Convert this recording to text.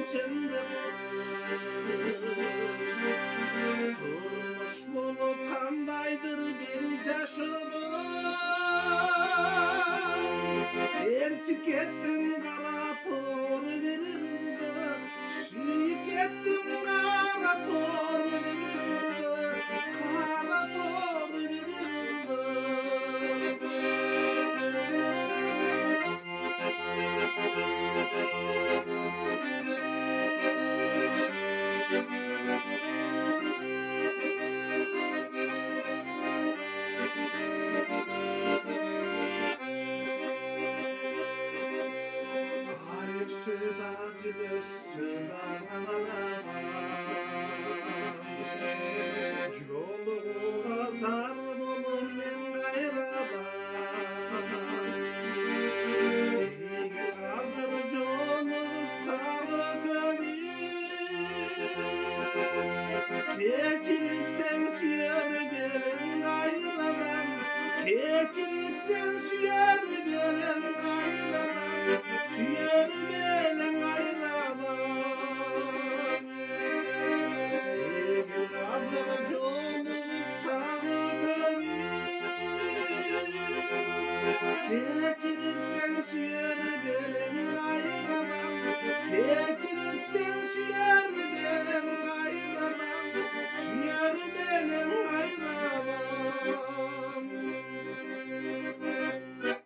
içinde durmuş bulup kandaydır bir caşıdı elçik ettim kara tor bir kızdı suyuk ettim kara tor bir kızdı kara tor bir kızdı. Ay südacı südana yolu azar bulun men gayraba hazır yolu sarı keçilip sen süyer benim gayradan keçilip sen süyer benim gayradan süyer benim gayradan hazır yolu sarı geçirip sen süyer benim gayradan